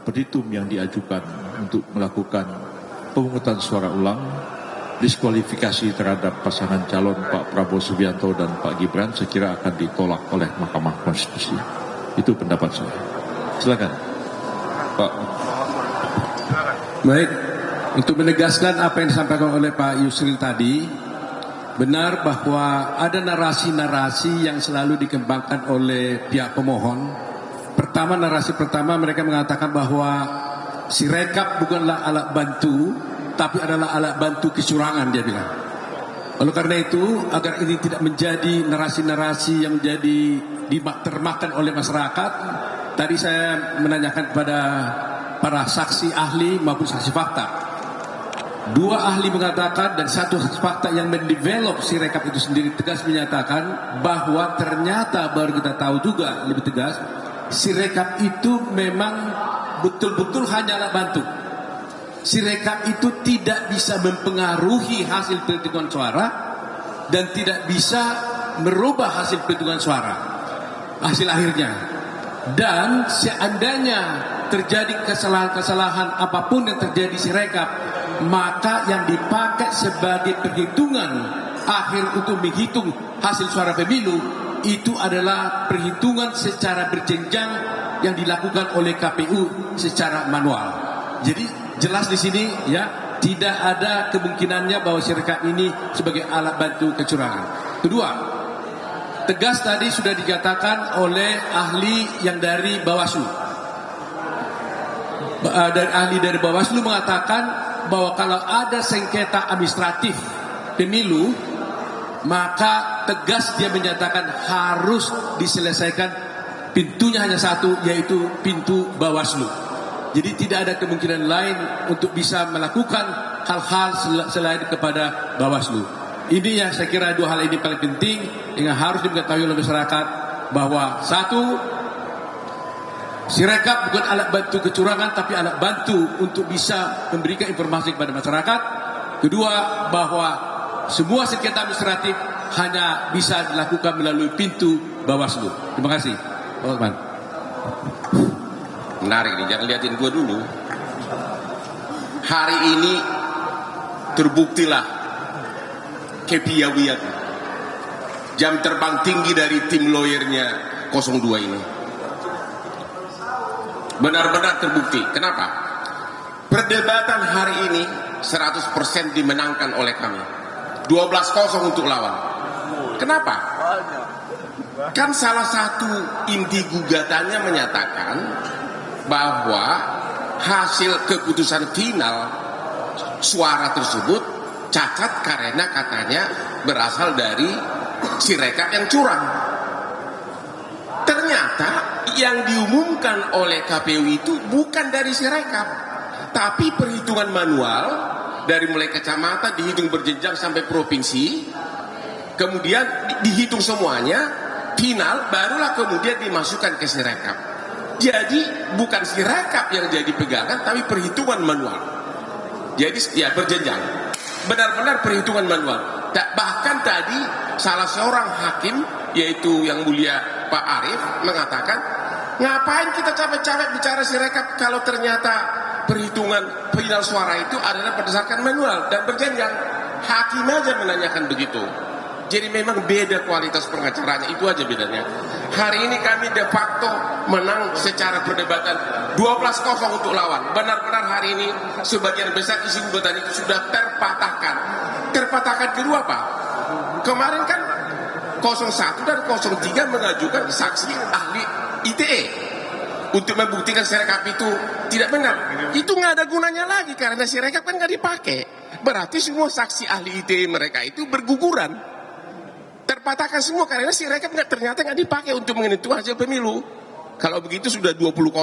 petitum yang diajukan untuk melakukan pemungutan suara ulang diskualifikasi terhadap pasangan calon Pak Prabowo Subianto dan Pak Gibran, saya kira akan ditolak oleh Mahkamah Konstitusi. Itu pendapat saya. Silakan, Pak. Baik, untuk menegaskan apa yang disampaikan oleh Pak Yusril tadi, benar bahwa ada narasi-narasi yang selalu dikembangkan oleh pihak pemohon. Pertama, narasi pertama mereka mengatakan bahwa Sirekap bukanlah alat bantu, tapi adalah alat bantu kecurangan, dia bilang. Oleh karena itu, agar ini tidak menjadi narasi-narasi yang menjadi termakan oleh masyarakat, tadi saya menanyakan kepada para saksi ahli maupun saksi fakta. Dua ahli mengatakan dan satu saksi fakta yang mendevelop Sirekap itu sendiri tegas menyatakan bahwa ternyata baru kita tahu juga lebih tegas, Sirekap itu memang betul-betul hanya alat bantu. Sirekap itu tidak bisa mempengaruhi hasil perhitungan suara dan tidak bisa merubah hasil perhitungan suara, hasil akhirnya. Dan seandainya terjadi kesalahan-kesalahan apapun yang terjadi Sirekap, maka yang dipakai sebagai perhitungan akhir untuk menghitung hasil suara pemilu itu adalah perhitungan secara berjenjang yang dilakukan oleh KPU secara manual. Jadi jelas di sini ya, tidak ada kemungkinannya bahwa Sirekap ini sebagai alat bantu kecurangan. Kedua, tegas tadi sudah dikatakan oleh ahli yang dari Bawaslu. Dan ahli dari Bawaslu mengatakan bahwa kalau ada sengketa administratif pemilu, maka tegas dia menyatakan harus diselesaikan, pintunya hanya satu, yaitu pintu Bawaslu. Jadi tidak ada kemungkinan lain untuk bisa melakukan hal-hal selain kepada Bawaslu. Ini yang saya kira dua hal ini paling penting yang harus diketahui oleh masyarakat, bahwa satu, Sirekap bukan alat bantu kecurangan tapi alat bantu untuk bisa memberikan informasi kepada masyarakat. Kedua, bahwa semua sengketa administratif hanya bisa dilakukan melalui pintu Bawaslu. Terima kasih, Pak Otman. Menarik nih, jangan liatin gue dulu. Hari ini terbuktilah kepiawaian jam terbang tinggi dari tim lawyernya 02 ini. Benar-benar terbukti. Kenapa? Perdebatan hari ini 100% dimenangkan oleh kami. 12-0 untuk lawan. Kenapa? Kan salah satu inti gugatannya menyatakan bahwa hasil keputusan final suara tersebut cacat karena katanya berasal dari Sirekap yang curang. Ternyata yang diumumkan oleh KPU itu bukan dari Sirekap, tapi perhitungan manual dari mulai kecamatan dihitung berjenjang sampai provinsi, kemudian dihitung semuanya, final barulah kemudian dimasukkan ke Sirekap. Jadi bukan Sirekap yang jadi pegangan, tapi perhitungan manual. Jadi ya berjenjang, benar-benar perhitungan manual. Bahkan tadi salah seorang hakim, yaitu yang mulia Pak Arief, mengatakan, ngapain kita capek-capek bicara Sirekap kalau ternyata perhitungan final suara itu adalah berdasarkan manual dan berjenjang. Hakim aja menanyakan begitu. Jadi memang beda kualitas pengacaranya, itu aja bedanya. Hari ini kami de facto menang secara perdebatan 12-0 untuk lawan. Benar-benar hari ini sebagian besar isi gugatan itu sudah terpatahkan. Terpatahkan kedua apa? Kemarin kan 01 dan 03 mengajukan saksi ahli ITE untuk membuktikan Sirekap itu tidak benar. Itu nggak ada gunanya lagi karena Sirekap kan nggak dipakai. Berarti semua saksi ahli ITE mereka itu berguguran. Terpatahkan semua karena Sirekap ternyata nggak dipakai untuk menentukan hasil pemilu. Kalau begitu sudah 20-0.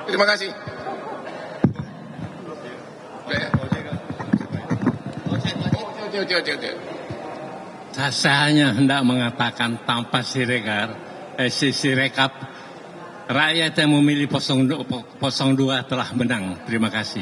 Terima kasih. Saya hanya hendak mengatakan tanpa Sirekap rakyat yang memilih 02 telah menang. Terima kasih.